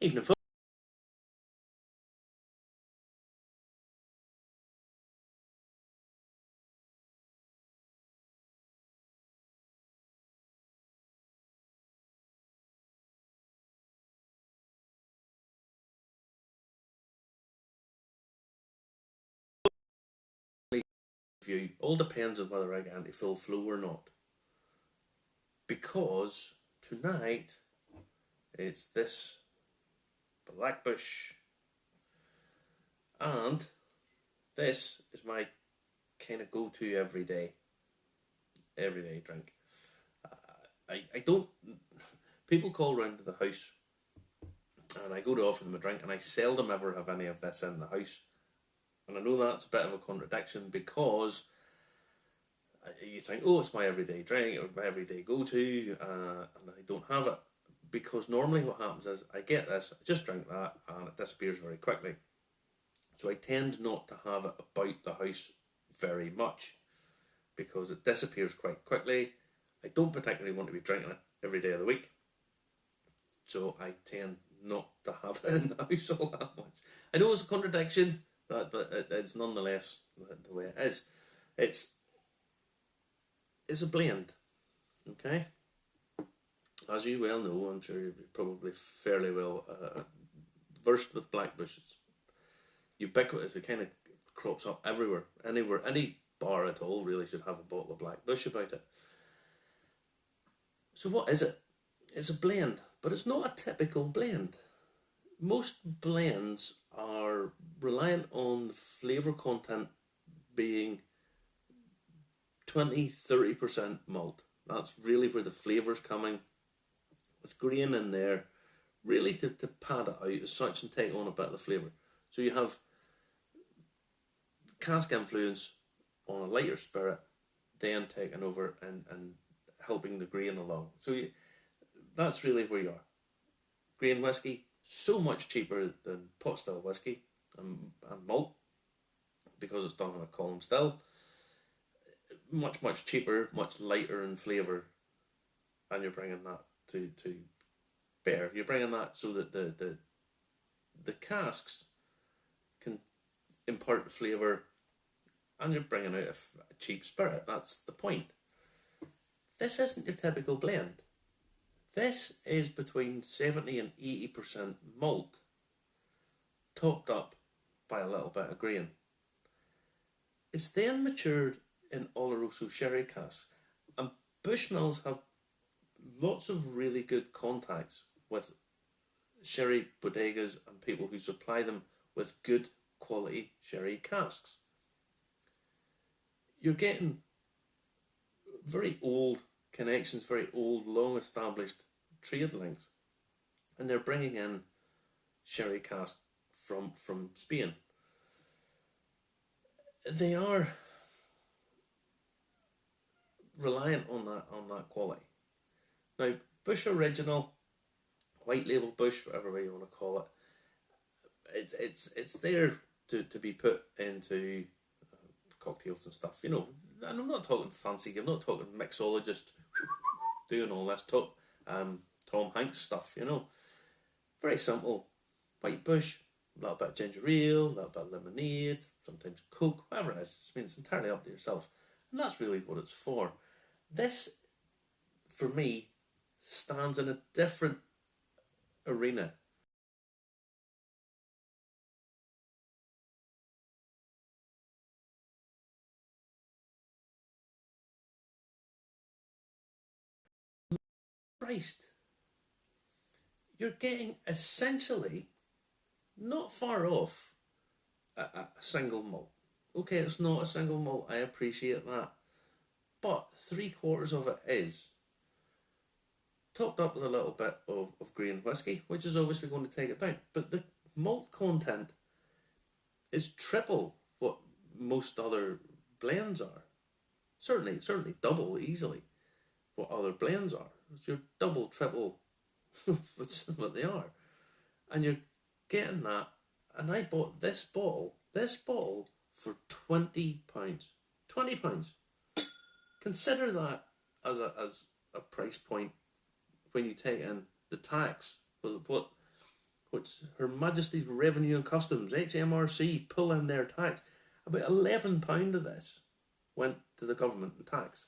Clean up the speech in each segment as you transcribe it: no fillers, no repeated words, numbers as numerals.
Even if you, all depends on whether I get into full flow or not. Because tonight it's this Black Bush, and this is my kind of go-to everyday drink. I don't. People call round to the house, and I go to offer them a drink, and I seldom ever have any of this in the house. And I know that's a bit of a contradiction because you think, oh, it's my everyday drink, or my everyday go-to, and I don't have it. Because normally what happens is I get this, I just drink that, and it disappears very quickly. So I tend not to have it about the house very much because it disappears quite quickly. I don't particularly want to be drinking it every day of the week. So I tend not to have it in the house all that much. I know it's a contradiction, but it's nonetheless the way it is. It's a blend, okay? As you well know, I'm sure you're probably fairly well versed with Black Bush. It's ubiquitous. It kind of crops up everywhere, anywhere. Any bar at all really should have a bottle of Black Bush about it. So what is it? It's a blend, but it's not a typical blend. Most blends are reliant on the flavour content being 20-30% malt. That's really where the flavour's coming, with grain in there, really to pad it out as such and take on a bit of the flavour. So you have cask influence on a lighter spirit, then taking over and helping the grain along. So that's really where you are. Grain whiskey, so much cheaper than pot still whiskey and malt, because it's done on a column still. Much cheaper, much lighter in flavour, and you're bringing that to bear. You're bringing that so that the casks can impart the flavour, and you're bringing out a cheap spirit. That's the point. This isn't your typical blend. This is between 70 and 80% malt, topped up by a little bit of grain. It's then matured in Oloroso sherry casks, and Bushmills have lots of really good contacts with sherry bodegas and people who supply them with good quality sherry casks. You're getting very old connections, very old, long established trade links, and they're bringing in sherry casks from Spain. They are reliant on that quality. Now, Bush Original, white label Bush, whatever way you want to call it, it's there to be put into cocktails and stuff, you know. And I'm not talking fancy, I'm not talking mixologist doing all this talk, Tom Hanks stuff, you know. Very simple, white Bush, a little bit of ginger ale, a little bit of lemonade, sometimes Coke, whatever it is. I mean, it's entirely up to yourself, and that's really what it's for. This, for me, stands in a different arena. Christ, you're getting essentially not far off a single malt. Okay, it's not a single malt, I appreciate that, but 3/4 of it is topped up with a little bit of grain whiskey, which is obviously going to take it down. But the malt content is triple what most other blends are. Certainly double easily what other blends are. It's your double, triple what they are. And you're getting that. And I bought this bottle for £20. £20. Consider that as a price point when you take in the tax. which Her Majesty's Revenue and Customs, HMRC, pull in their tax. About £11 of this went to the government in tax.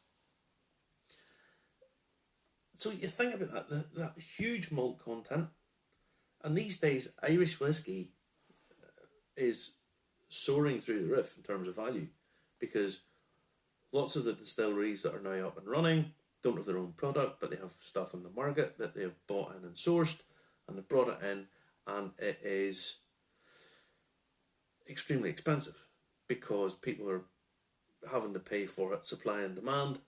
So you think about that huge malt content, and these days Irish whiskey is soaring through the roof in terms of value, because lots of the distilleries that are now up and running don't have their own product, but they have stuff in the market that they have bought in and sourced, and they've brought it in, and it is extremely expensive because people are having to pay for it, supply and demand.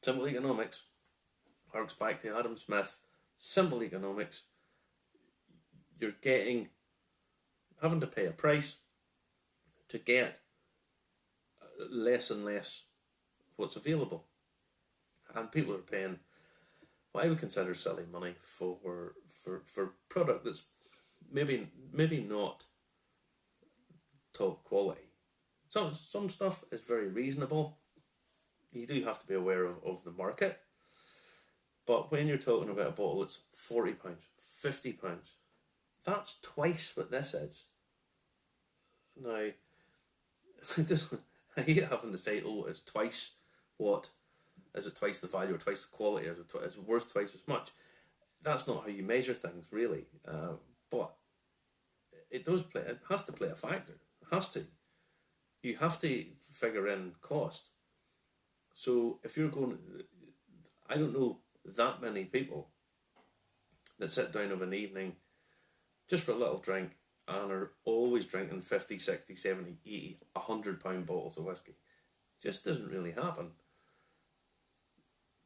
Simple economics harks back to Adam Smith. Simple economics. You're having to pay a price to get less and less what's available, and people are paying what I would consider silly money for product that's maybe not top quality. Some stuff is very reasonable. You do have to be aware of the market, but when you're talking about a bottle that's £40, £50, that's twice what this is. Now, I hate having to say, oh, it's twice what? Is it twice the value or twice the quality? Or is it worth twice as much? That's not how you measure things, really. But it does play. It has to play a factor. It has to. You have to figure in cost. So if you're going, I don't know that many people that sit down of an evening just for a little drink and are always drinking 50, 60, 70, 80, £100 bottles of whiskey. It just doesn't really happen.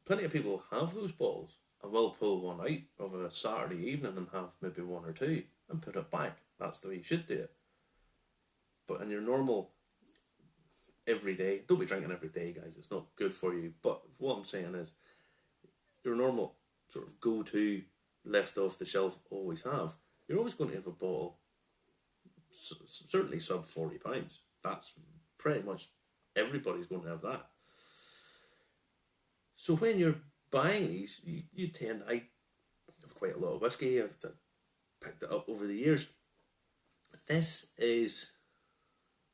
Plenty of people have those bottles and will pull one out of a Saturday evening and have maybe one or two and put it back. That's the way you should do it. But in your normal everyday, don't be drinking every day, guys. It's not good for you. But what I'm saying is, your normal sort of go-to, left off the shelf, always have. You're always going to have a bottle, certainly sub £40. That's pretty much everybody's going to have that. So when you're buying these, you tend, I have quite a lot of whiskey. I've picked it up over the years. This is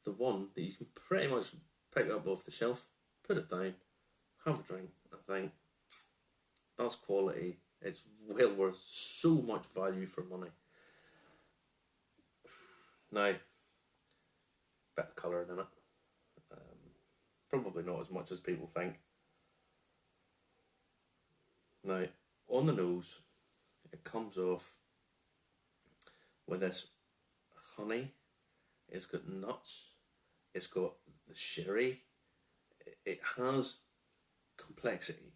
the one that you can pretty much pick up off the shelf, put it down, have a drink. I think that's quality. It's well worth so much value for money. Now, bit of colour in it. Probably not as much as people think. Now, on the nose, it comes off with this honey. It's got nuts. It's got the sherry. It has complexity.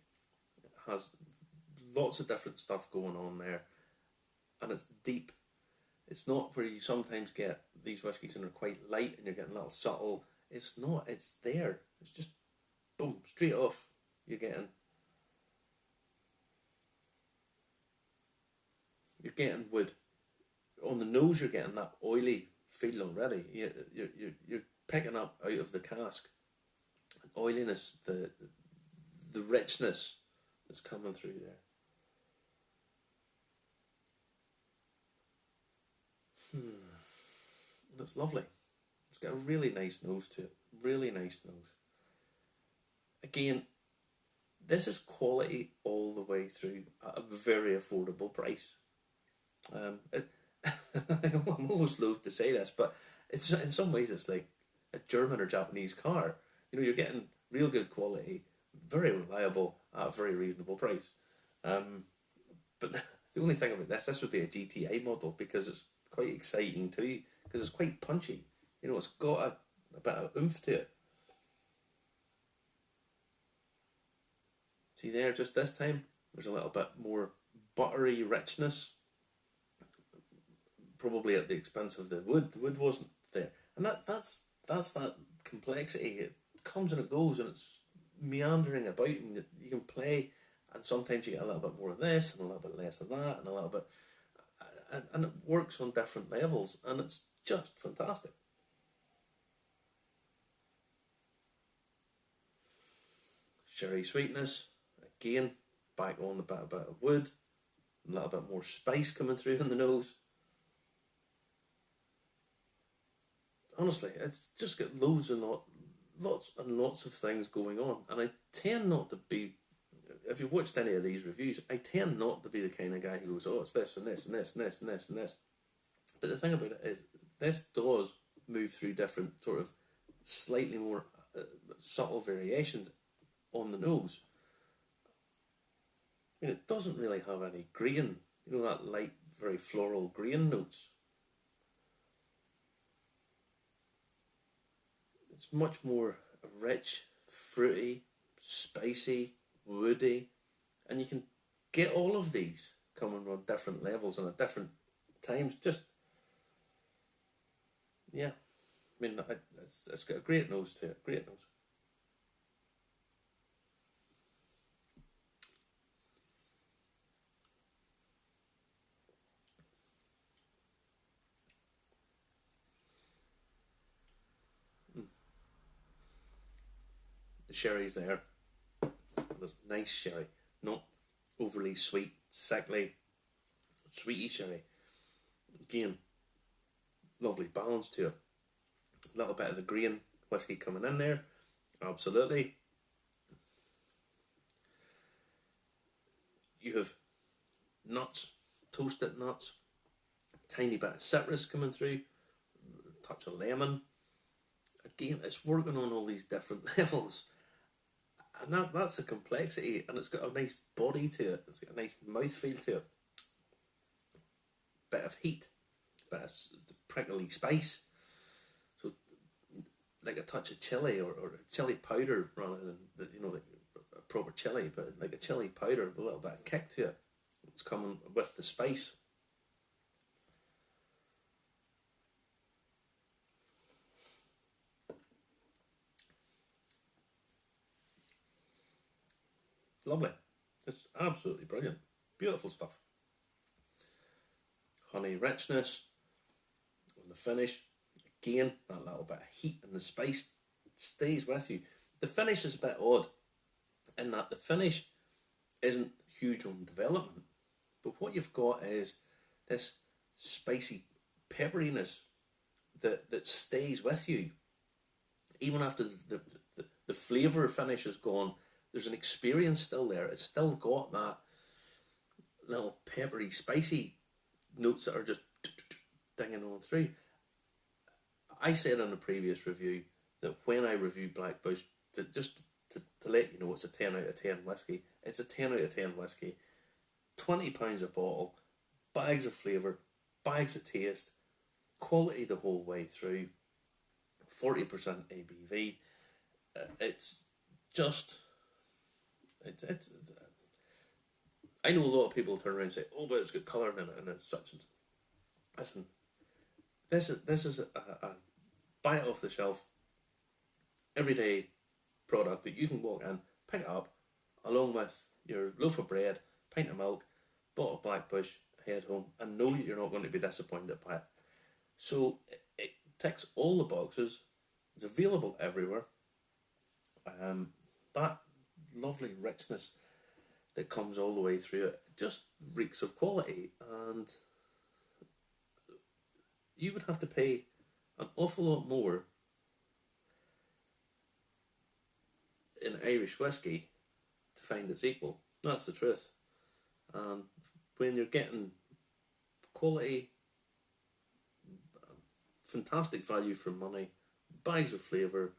It has lots of different stuff going on there. And it's deep. It's not where you sometimes get these whiskies and they're quite light and you're getting a little subtle. It's not. It's there. It's just, boom, straight off. You're getting wood. On the nose, you're getting that oily feel already. You're picking up out of the cask oiliness, the richness that's coming through there. And it's lovely. It's got a really nice nose to it. Really nice nose. Again, this is quality all the way through at a very affordable price. I'm almost loath to say this, but it's in some ways it's like a German or Japanese car. You know, you're getting real good quality, very reliable at a very reasonable price. But the only thing about this would be a GTI model, because it's quite exciting too, because it's quite punchy. You know, it's got a bit of oomph to it. See there, just this time, there's a little bit more buttery richness, probably at the expense of the wood. The wood wasn't there, and that's that complexity. It comes and it goes, and it's meandering about, and you can play, and sometimes you get a little bit more of this, and a little bit less of that, and a little bit, and it works on different levels, and it's just fantastic. Sherry sweetness, again, back on the bit of wood, a little bit more spice coming through in the nose. honestly, it's just got lots and lots of things going on, and I tend not to be. If you've watched any of these reviews, I tend not to be the kind of guy who goes, "Oh, it's this and this and this and this and this and this." But the thing about it is, this does move through different sort of slightly more subtle variations on the nose. I mean, it doesn't really have any grain, that light, very floral grain notes. It's much more rich, fruity, spicy, woody, and you can get all of these coming on different levels and at different times. Just, yeah, I mean, it's got a great nose to it, great nose. The sherry's there. There's nice sherry, not overly sweet, sickly, sweety sherry. Again, lovely balance to it. A little bit of the grain whiskey coming in there, absolutely. You have nuts, toasted nuts, tiny bit of citrus coming through, a touch of lemon. Again, it's working on all these different levels. And that's a complexity, and it's got a nice body to it. It's got a nice mouthfeel to it. Bit of heat, bit of prickly spice. So, like a touch of chili or chili powder rather than like a proper chili, but like a chili powder with a little bit of kick to it. It's coming with the spice. Lovely. It's absolutely brilliant. Beautiful stuff. Honey richness on the finish. Again, that little bit of heat and the spice stays with you. The finish is a bit odd in that the finish isn't huge on development, but what you've got is this spicy pepperiness that stays with you. Even after the flavour finish is gone, there's an experience still there. It's still got that little peppery, spicy notes that are just dinging on through. I said in a previous review that when I reviewed Black Bush, to let you know it's a 10 out of 10 whiskey, it's a 10 out of 10 whiskey. £20 a bottle, bags of flavour, bags of taste, quality the whole way through, 40% ABV. It's just... I know a lot of people turn around and say, "Oh, but it's got colour in it and it's such and..." Listen, this is a buy it off the shelf, everyday product that you can walk in, pick it up, along with your loaf of bread, pint of milk, bottle of Black Bush, head home, and know that you're not going to be disappointed by it. So it ticks all the boxes. It's available everywhere. That lovely richness that comes all the way through it just reeks of quality, and you would have to pay an awful lot more in Irish whiskey to find its equal. That's the truth. And when you're getting quality, fantastic value for money, bags of flavour,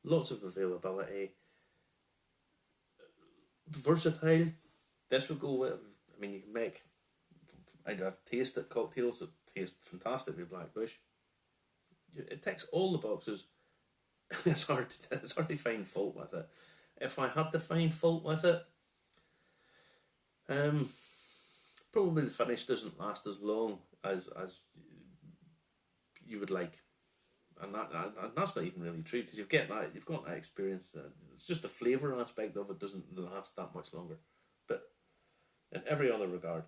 lots of availability, versatile, this would go with... I mean, you can make... I've tasted cocktails that taste fantastic with Black Bush. It ticks all the boxes. It's hard to find fault with it. If I had to find fault with it, probably the finish doesn't last as long as you would like, and that's not even really true, because you've got that experience. It's just the flavour aspect of it doesn't last that much longer. But in every other regard,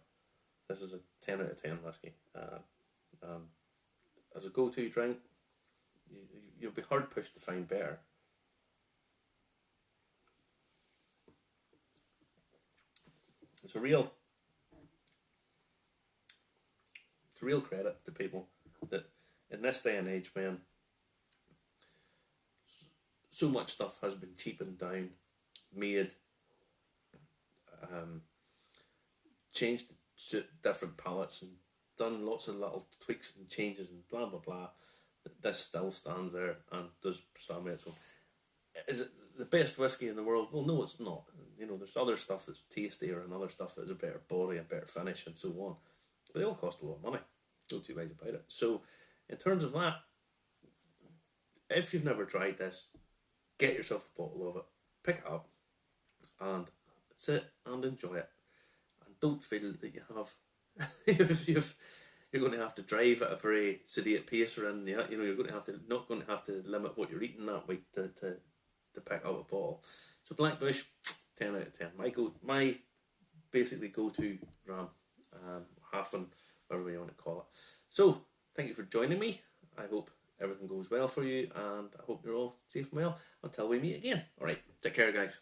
this is a 10 out of 10 whiskey. As a go-to drink, you'll be hard pushed to find better. It's a real credit to people that in this day and age, when so much stuff has been cheapened down, made, changed to suit different palates, and done lots of little tweaks and changes and blah blah blah. This still stands there and does stand by its own. Is it the best whiskey in the world? Well, no, it's not. You know, there's other stuff that's tastier and other stuff that's a better body and better finish and so on. But they all cost a lot of money. No two ways about it. So, in terms of that, if you've never tried this, get yourself a bottle of it, pick it up, and sit and enjoy it. And don't feel that you have, you're going to have to drive at a very sedate pace around. You're going to have to not going to have to limit what you're eating that week to pick up a bottle. So Black Bush, 10 out of 10. My basically go-to ram, Hafen, whatever you want to call it. So thank you for joining me. I hope everything goes well for you, and I hope you're all safe and well until we meet again. All right, take care, guys.